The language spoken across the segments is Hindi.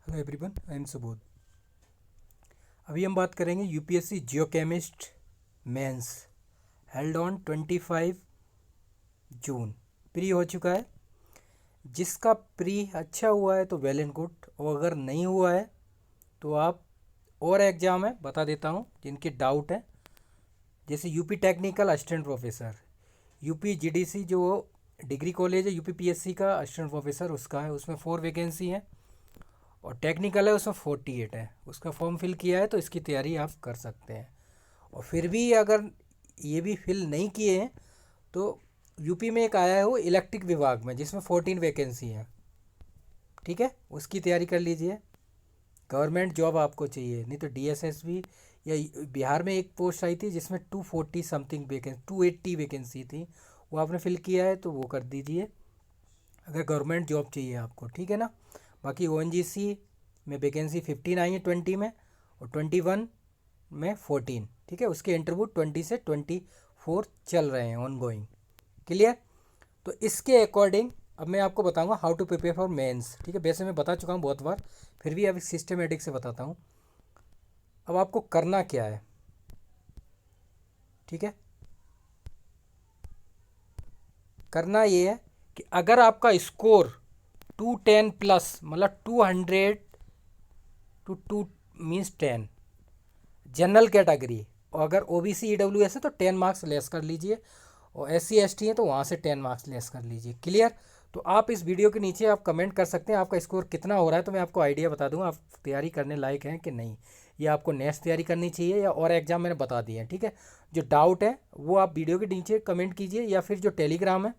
Hello everyone, I am Subodh. अभी हम बात करेंगे UPSC geochemist mains held on 25 June. Pre हो चुका है। जिसका प्री अच्छा हुआ है तो वेल एंड गुड, और अगर नहीं हुआ है तो आप और एग्ज़ाम है बता देता हूँ जिनके डाउट है। जैसे UP technical assistant professor, UP GDC जो डिग्री कॉलेज है, यूपी पीएससी का असिस्टेंट प्रोफेसर उसका है, उसमें 4 वैकेंसी है। और टेक्निकल है उसमें 48 है। उसका फॉर्म फिल किया है तो इसकी तैयारी आप कर सकते हैं। और फिर भी अगर ये भी फिल नहीं किए हैं तो यूपी में एक आया है वो इलेक्ट्रिक विभाग में, जिसमें 14 वैकेंसी हैं। ठीक है, उसकी तैयारी कर लीजिए। गवर्नमेंट जॉब आपको चाहिए, नहीं तो डीएसएसबी या बिहार में एक पोस्ट आई थी जिसमें 240 समथिंग वैकेंसी, 280 वैकेंसी थी, वो आपने फिल किया है तो वो कर दीजिए अगर गवर्नमेंट जॉब चाहिए आपको। ठीक है ना। बाकी ओएनजीसी में वैकेंसी 15 आई है 20 में, और 21 में 14। ठीक है, उसके इंटरव्यू 20 से 24 चल रहे हैं ऑन गोइंग। क्लियर। तो इसके अकॉर्डिंग अब मैं आपको बताऊंगा how to prepare for mains. ठीक है, वैसे मैं बता चुका हूँ बहुत बार, फिर भी अब सिस्टमेटिक से बताता हूँ। अब आपको करना क्या है, ठीक है। करना ये है कि अगर आपका स्कोर 210 प्लस, मतलब 200 टू 2 मीन्स 10 जनरल कैटेगरी, और अगर ओबीसी ईडब्ल्यूएस है तो 10 मार्क्स लेस कर लीजिए, और एस सी एस टी है तो वहाँ से 10 मार्क्स लेस कर लीजिए। क्लियर। तो आप इस वीडियो के नीचे आप कमेंट कर सकते हैं आपका स्कोर कितना हो रहा है, तो मैं आपको आइडिया बता दूंगा आप तैयारी करने लायक हैं कि नहीं, या आपको नेक्स्ट तैयारी करनी चाहिए, या और एग्जाम मैंने बता दिए हैं। ठीक है, जो डाउट है वो आप वीडियो के नीचे कमेंट कीजिए, या फिर जो टेलीग्राम है,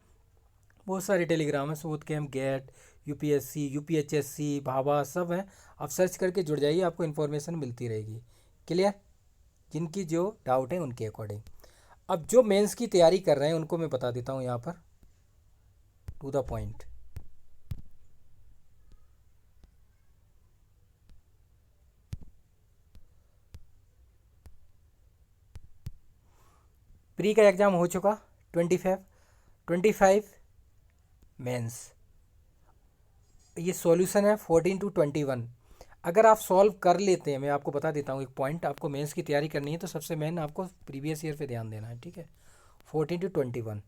बहुत सारे टेलीग्राम है, शोध कैम, गेट, यूपीएससी, यूपीएचएससी, भाभा, सब है। आप सर्च करके जुड़ जाइए, आपको इन्फॉर्मेशन मिलती रहेगी। क्लियर। जिनकी जो डाउट है उनके अकॉर्डिंग। अब जो मेंस की तैयारी कर रहे हैं उनको मैं बता देता हूँ यहाँ पर टू द पॉइंट। प्री का एग्ज़ाम हो चुका 25 मेंस। ये सॉल्यूशन है 14 to 21। अगर आप सॉल्व कर लेते हैं, मैं आपको बता देता हूँ एक पॉइंट, आपको मेंस की तैयारी करनी है तो सबसे मेन आपको प्रीवियस ईयर पे ध्यान देना है। ठीक है, 14 to 21।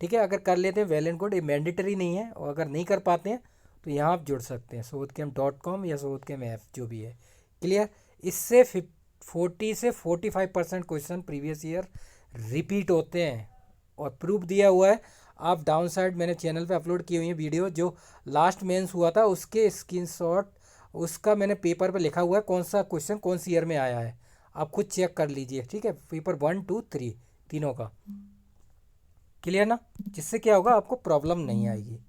ठीक है, अगर कर लेते हैं वेल एंड गुड, ये मैंडेटरी नहीं है, और अगर नहीं कर पाते हैं तो यहाँ आप जुड़ सकते हैं soudcam.com या soudcam ऐप जो भी है। क्लियर। इससे 40 से 45% क्वेश्चन प्रीवियस ईयर रिपीट होते हैं, और प्रूफ दिया हुआ है। आप डाउन साइड मैंने चैनल पे अपलोड की हुई है वीडियो, जो लास्ट मेंस हुआ था उसके स्क्रीनशॉट, उसका मैंने पेपर पे लिखा हुआ है कौन सा क्वेश्चन कौन सी ईयर में आया है, आप खुद चेक कर लीजिए। ठीक है, पेपर 1 2 3 तीनों का। क्लियर ना। जिससे क्या होगा, आपको प्रॉब्लम नहीं आएगी,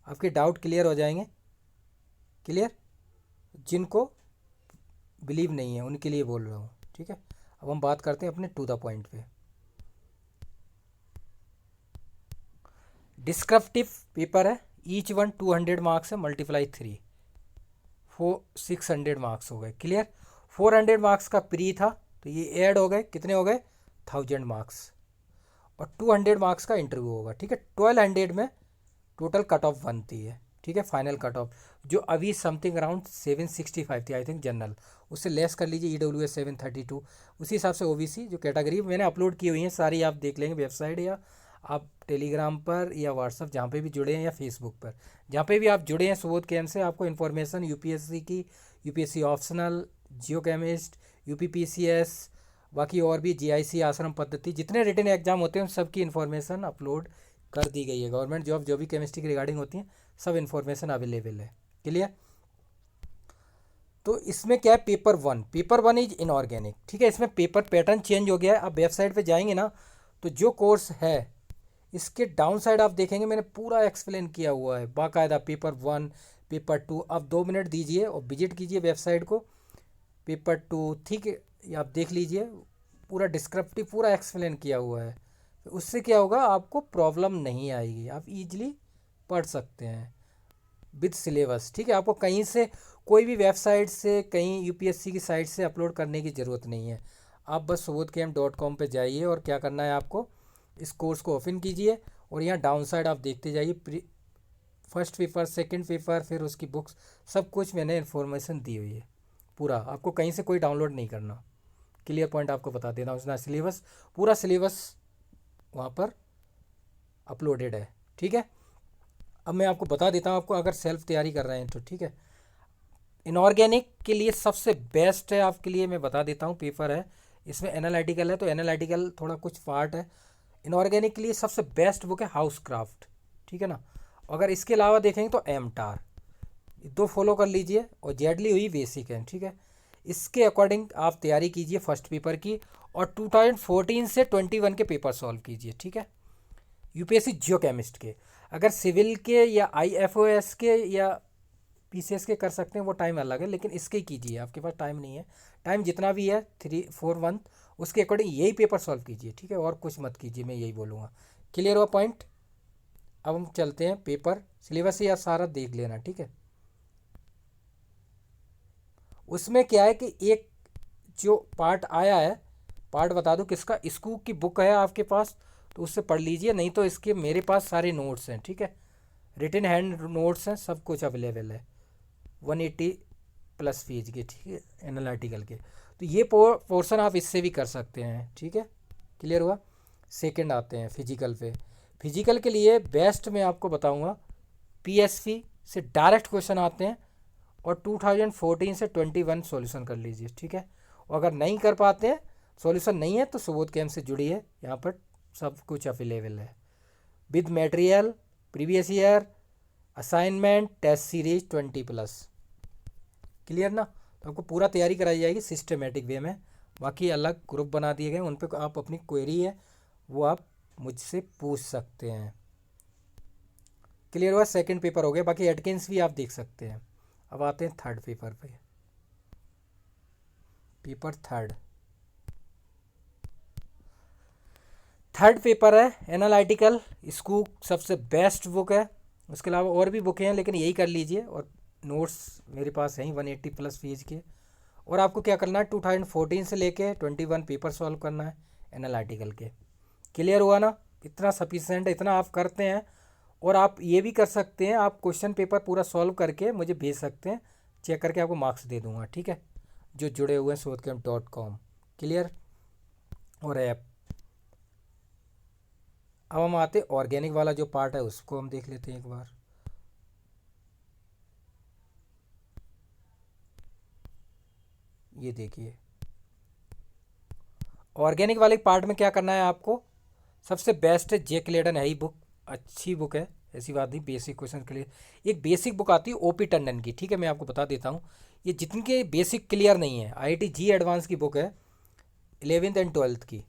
आपके डाउट क्लियर हो जाएंगे। क्लियर। जिनको बिलीव नहीं है उनके लिए बोल रहा हूँ। ठीक है, अब हम बात करते हैं अपने टू द पॉइंट पे। डिस्क्रिप्टिव पेपर है, ईच वन 200 मार्क्स है, मल्टीप्लाई 3, 600 मार्क्स हो गए। क्लियर। 400 मार्क्स का प्री था तो ये ऐड हो गए, कितने हो गए, 1000 मार्क्स। और 200 मार्क्स का इंटरव्यू होगा। ठीक है, 1200 में टोटल कट ऑफ बनती है। ठीक है, फाइनल कट ऑफ जो अभी समथिंग अराउंड 765 थी आई थिंक जनरल, उससे लेस कर लीजिए, ईडब्ल्यू एस 732। उसी हिसाब से ओबीसी जो कैटेगरी मैंने अपलोड की हुई है सारी, आप देख लेंगे वेबसाइट, या आप टेलीग्राम पर या व्हाट्सअप जहाँ पे भी जुड़े हैं, या फेसबुक पर जहाँ पे भी आप जुड़े हैं सुबोध कैम से, आपको इन्फॉर्मेशन यूपीएससी की, यूपीएससी ऑप्शनल, जियो केमिस्ट, यूपी पीसीएस, बाकी और भी जीआईसी, आश्रम पद्धति, जितने रिटन एग्जाम होते हैं उन सब की इन्फॉर्मेशन अपलोड कर दी गई है। गवर्नमेंट जॉब जो भी केमिस्ट्री की रिगार्डिंग होती हैं सब इन्फॉर्मेशन अवेलेबल है। क्लियर। तो इसमें क्या है, पेपर वन इज इनऑर्गेनिक। ठीक है, इसमें पेपर पैटर्न चेंज हो गया है। आप वेबसाइट पे जाएंगे ना, तो जो कोर्स है इसके डाउन साइड आप देखेंगे मैंने पूरा एक्सप्लेन किया हुआ है बाकायदा, पेपर 1, पेपर 2। आप 2 मिनट दीजिए और विजिट कीजिए वेबसाइट को, पेपर 2। ठीक है, ये आप देख लीजिए, पूरा डिस्क्रिप्टिव पूरा एक्सप्लेन किया हुआ है। तो उससे क्या होगा, आपको प्रॉब्लम नहीं आएगी, आप इजीली पढ़ सकते हैं विद सिलेबस। ठीक है, आपको कहीं से कोई भी वेबसाइट से, कहीं यूपीएससी की साइट से अपलोड करने की ज़रूरत नहीं है। आप बस subodhcam.com पे जाइए, और क्या करना है आपको, इस कोर्स को ओपन कीजिए, और यहाँ डाउन साइड आप देखते जाइए फर्स्ट पेपर, सेकंड पेपर, फिर उसकी बुक्स, सब कुछ मैंने इन्फॉर्मेशन दी हुई है पूरा। आपको कहीं से कोई डाउनलोड नहीं करना। क्लियर पॉइंट आपको बता देना। उसका सिलेबस, पूरा सिलेबस वहाँ पर अपलोडेड है। ठीक है, अब मैं आपको बता देता हूँ, आपको अगर सेल्फ तैयारी कर रहे हैं तो। ठीक है, इनऑर्गेनिक के लिए सबसे बेस्ट है आपके लिए, मैं बता देता हूँ, पेपर है इसमें एनालिटिकल है, तो एनालिटिकल थोड़ा कुछ पार्ट है। इनऑर्गेनिक के लिए सबसे बेस्ट बुक है हाउस क्राफ्ट। ठीक है ना, अगर इसके अलावा देखेंगे तो एमटार, दो फॉलो कर लीजिए, और जेडली हुई बेसिक है। ठीक है, इसके अकॉर्डिंग आप तैयारी कीजिए फर्स्ट पेपर की, और 2014 से 21 के पेपर सॉल्व कीजिए। ठीक है, यूपीएससी जियो केमिस्ट के, अगर सिविल के या आईएफओएस के या पीसीएस के कर सकते हैं वो टाइम अलग है, लेकिन इसके कीजिए, आपके पास टाइम नहीं है, टाइम जितना भी है 3-4 मंथ, उसके अकॉर्डिंग यही पेपर सॉल्व कीजिए। ठीक है, और कुछ मत कीजिए, मैं यही बोलूँगा। क्लियर हुआ पॉइंट। अब हम चलते हैं पेपर सिलेबस ही आप सारा देख लेना। ठीक है, उसमें क्या है कि एक जो पार्ट आया है, पार्ट बता दूं किसका, स्कूल की बुक है आपके पास तो उससे पढ़ लीजिए, नहीं तो इसके मेरे पास सारे नोट्स हैं। ठीक है, रिटन हैंड नोट्स हैं, सब कुछ अवेलेबल है 180 प्लस पेज के। ठीक है, एनालिटिकल के, तो ये पोर्शन आप इससे भी कर सकते हैं। ठीक है, क्लियर हुआ। सेकंड आते हैं फिजिकल पे। फिजिकल के लिए बेस्ट मैं आपको बताऊंगा, पीएसपी से डायरेक्ट क्वेश्चन आते हैं, और 2014 से 21 सॉल्यूशन कर लीजिए। ठीक है, और अगर नहीं कर पाते हैं, सॉल्यूशन नहीं है, तो सुबोध कैंप से जुड़िए, यहाँ पर सब कुछ अवेलेबल है with material, previous year, assignment, test series 20+। Clear ना, तो आपको पूरा तैयारी कराई जाएगी सिस्टमेटिक वे में। बाकी अलग ग्रुप बना दिए गए, उन पर आप अपनी क्वेरी है वो आप मुझसे पूछ सकते हैं। क्लियर हुआ, सेकंड पेपर हो गया, बाकी एटकिंस भी आप देख सकते हैं। अब आते हैं थर्ड पेपर पे। पेपर थर्ड पेपर है एनालिटिकल, स्कूल सबसे बेस्ट बुक है। उसके अलावा और भी बुकें हैं, लेकिन यही कर लीजिए, और नोट्स मेरे पास हैं 180 प्लस पेज के। और आपको क्या करना है, 2014 से लेके 21 पेपर सॉल्व करना है एनालिटिकल के। क्लियर हुआ ना, इतना सफिशेंट, इतना आप करते हैं। और आप ये भी कर सकते हैं, आप क्वेश्चन पेपर पूरा सॉल्व करके मुझे भेज सकते हैं, चेक करके आपको मार्क्स दे दूंगा। ठीक है, जो जुड़े हुए हैं शोधकेम्प.com। क्लियर। और ऐप, अब हम आते ऑर्गेनिक वाला जो पार्ट है उसको हम देख लेते हैं एक बार। ये देखिए, ऑर्गेनिक वाले पार्ट में क्या करना है आपको, सबसे बेस्ट है जे क्लेडन है ही बुक, अच्छी बुक है, ऐसी बात नहीं, बेसिक क्वेश्चन के लिए एक बेसिक बुक आती है ओपी टंडन की। ठीक है, मैं आपको बता देता हूँ, ये जिनके बेसिक क्लियर नहीं है, आईआईटी जी एडवांस की बुक है 11th एंड 12th की,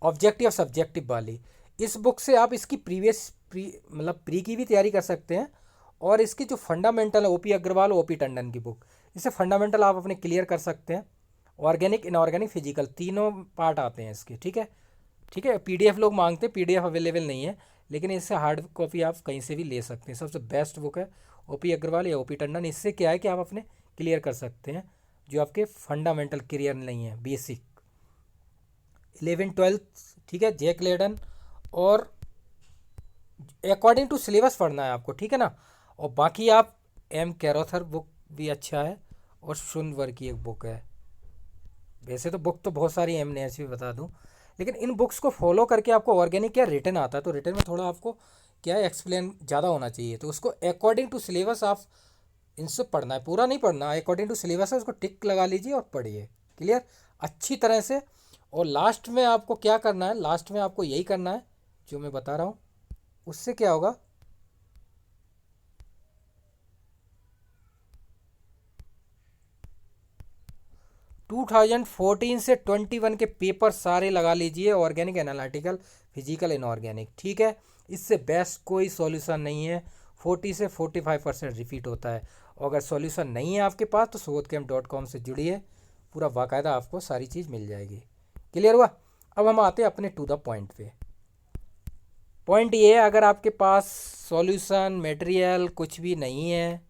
ऑब्जेक्टिव और सब्जेक्टिव वाली। इस बुक से आप इसकी मतलब प्री की भी तैयारी कर सकते हैं, और इसकी जो फंडामेंटल है ओपी अग्रवाल, ओपी टंडन की बुक, इससे फंडामेंटल आप अपने क्लियर कर सकते हैं। ऑर्गेनिक, इनऑर्गेनिक, फिजिकल, तीनों पार्ट आते हैं इसके। ठीक है, ठीक है, पीडीएफ लोग मांगते हैं, पीडीएफ अवेलेबल नहीं है, लेकिन इससे हार्ड कॉपी आप कहीं से भी ले सकते हैं। सबसे बेस्ट बुक है ओपी अग्रवाल या ओपी टंडन। इससे क्या है कि आप अपने क्लियर कर सकते हैं जो आपके फंडामेंटल क्लियर नहीं है, बेसिक 11th-12th। ठीक है, जैक लेडन, और अकॉर्डिंग टू सिलेबस पढ़ना है आपको। ठीक है ना, और बाकी आप एम कैरोथर बुक भी अच्छा है, और सुनवर की एक बुक है। वैसे तो बुक तो बहुत सारी एम ने ऐसी भी बता दूं, लेकिन इन बुक्स को फॉलो करके आपको ऑर्गेनिक क्या रिटर्न आता है, तो रिटर्न में थोड़ा आपको क्या है एक्सप्लेन ज़्यादा होना चाहिए, तो उसको अकॉर्डिंग टू सिलेबस आप इनसे पढ़ना है, पूरा नहीं पढ़ना, अकॉर्डिंग टू सिलेबस है उसको टिक लगा लीजिए और पढ़िए क्लियर अच्छी तरह से। और लास्ट में आपको क्या करना है, लास्ट में आपको यही करना है जो मैं बता रहा हूँ, उससे क्या होगा, 2014 से 21 के पेपर सारे लगा लीजिए, ऑर्गेनिक, एनालिटिकल, फिजिकल, इनऑर्गेनिक। ठीक है, इससे बेस्ट कोई सॉल्यूशन नहीं है, 40 से 45% रिपीट होता है। और अगर सॉल्यूशन नहीं है आपके पास तो शोधकेम्प.com से जुड़िए, पूरा बाकायदा आपको सारी चीज़ मिल जाएगी। क्लियर हुआ। अब हम आते हैं अपने टू द पॉइंट पे। पॉइंट ये है, अगर आपके पास सॉल्यूशन मटेरियल कुछ भी नहीं है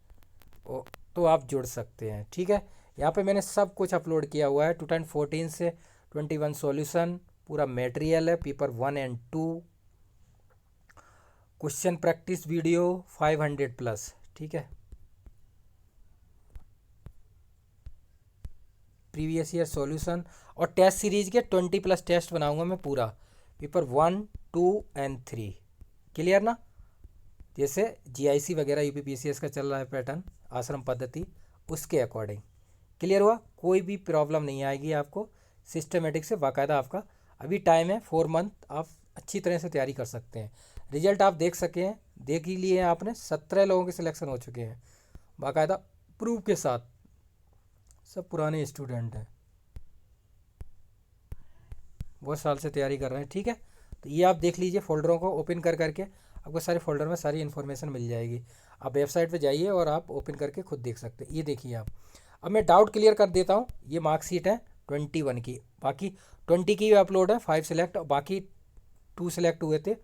तो आप जुड़ सकते हैं। ठीक है, यहाँ पे मैंने सब कुछ अपलोड किया हुआ है, 2014 से 21 सॉल्यूशन, पूरा मटेरियल है, paper 1 and 2, question practice video 500 plus, ठीक है। प्रीवियस ईयर सॉल्यूशन और टेस्ट सीरीज के 20 प्लस टेस्ट बनाऊंगा मैं पूरा, पेपर 1, 2 एंड 3। क्लियर ना? जैसे जीआईसी वगैरह यूपीपीसीएस का चल रहा है पैटर्न, आश्रम पद्धति, उसके अकॉर्डिंग। क्लियर हुआ? कोई भी प्रॉब्लम नहीं आएगी आपको, सिस्टमेटिक से बाकायदा आपका अभी टाइम है 4 मंथ, आप अच्छी तरह से तैयारी कर सकते हैं। रिजल्ट आप देख ही लिए हैं आपने, 17 लोगों के सिलेक्शन हो चुके हैं बाकायदा प्रूफ के साथ, सब पुराने स्टूडेंट हैं, बहुत साल से तैयारी कर रहे हैं, ठीक है। तो ये आप देख लीजिए, फोल्डरों को ओपन कर करके आपको सारे फोल्डर में सारी इन्फॉर्मेशन मिल जाएगी। आप वेबसाइट पे जाइए और आप ओपन करके खुद देख सकते हैं। ये देखिए आप, अब मैं डाउट क्लियर कर देता हूँ। ये मार्कशीट है 21 की, बाकी 20 की भी अपलोड है, 5 सिलेक्ट और बाकी 2 सिलेक्ट हुए थे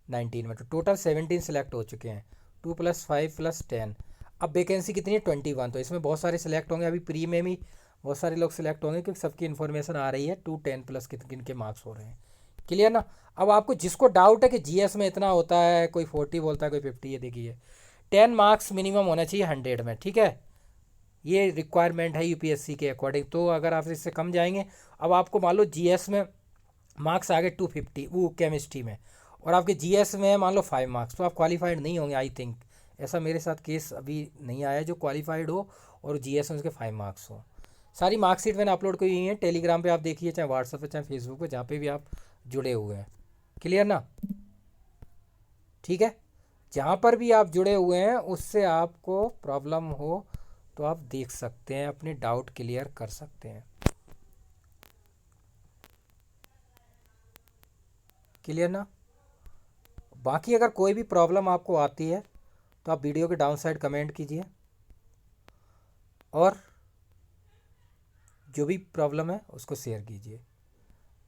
19 में, तो टोटल 17 सिलेक्ट हो चुके हैं, 2 + 5 + 10। अब वैकेंसी कितनी है? 21। तो इसमें बहुत सारे सिलेक्ट होंगे, अभी प्री में भी बहुत सारे लोग सिलेक्ट होंगे क्योंकि सबकी इन्फॉर्मेशन आ रही है 210 प्लस किन के मार्क्स हो रहे हैं। क्लियर ना? अब आपको जिसको डाउट है कि जीएस में इतना होता है, कोई 40 बोलता है, कोई 50, ये देखिए 10 मार्क्स मिनिमम होना चाहिए 100 में, ठीक है। ये रिक्वायरमेंट है यूपीएससी के अकॉर्डिंग। तो अगर आप इससे कम जाएंगे, अब आपको मान लो जीएस में मार्क्स आ गए 250 वो केमिस्ट्री में, और आपके जीएस में मान लो 5 मार्क्स, तो आप क्वालिफाइड नहीं होंगे। आई थिंक ऐसा मेरे साथ केस अभी नहीं आया जो क्वालिफाइड हो और जीएस में उसके 5 मार्क्स हो। सारी मार्कशीट मैंने अपलोड की हुई है टेलीग्राम पे, आप देखिए, चाहे व्हाट्सएप पे चाहे फेसबुक पे, जहाँ पे भी आप जुड़े हुए हैं। क्लियर ना? ठीक है, जहाँ पर भी आप जुड़े हुए हैं उससे आपको प्रॉब्लम हो तो आप देख सकते हैं, अपने डाउट क्लियर कर सकते हैं। क्लियर ना? बाकी अगर कोई भी प्रॉब्लम आपको आती है तो आप वीडियो के डाउन साइड कमेंट कीजिए, और जो भी प्रॉब्लम है उसको शेयर कीजिए।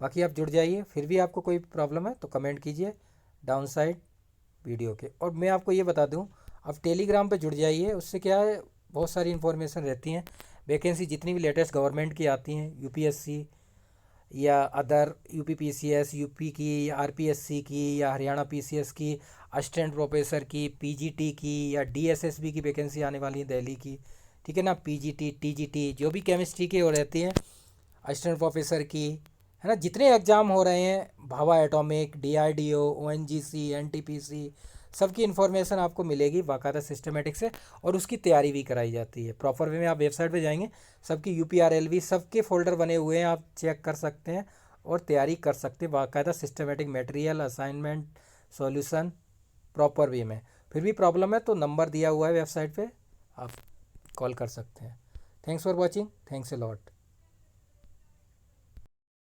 बाकी आप जुड़ जाइए, फिर भी आपको कोई प्रॉब्लम है तो कमेंट कीजिए डाउन साइड वीडियो के। और मैं आपको ये बता दूं, आप टेलीग्राम पे जुड़ जाइए, उससे क्या है, बहुत सारी इन्फॉर्मेशन रहती हैं, वैकेंसी जितनी भी लेटेस्ट गवर्नमेंट की आती हैं, यूपीएससी या अदर यूपीपीसीएस, यूपी की या आरपीएससी की या हरियाणा पीसीएस की, असिस्टेंट प्रोफेसर की, पीजीटी की या डीएसएसबी की वैकेंसी आने वाली है दिल्ली की, ठीक है ना। पीजीटी, टीजीटी, जो भी केमिस्ट्री की हो रहती हैं, असिस्टेंट प्रोफेसर की, है ना, जितने एग्ज़ाम हो रहे हैं, Bhabha atomic, DRDO, ONGC, NTPC, सबकी इन्फॉर्मेशन आपको मिलेगी बाकायदा सिस्टमेटिक से, और उसकी तैयारी भी कराई जाती है प्रॉपर वे में। आप वेबसाइट पे जाएंगे, सबकी यूपीआरएलवी सबके फोल्डर बने हुए हैं, आप चेक कर सकते हैं और तैयारी कर सकते हैं बाकायदा systematic, material, assignment, solution proper way में। फिर भी प्रॉब्लम है तो नंबर दिया हुआ है वेबसाइट पे, आप कॉल कर सकते हैं। Thanks for watching, thanks a lot.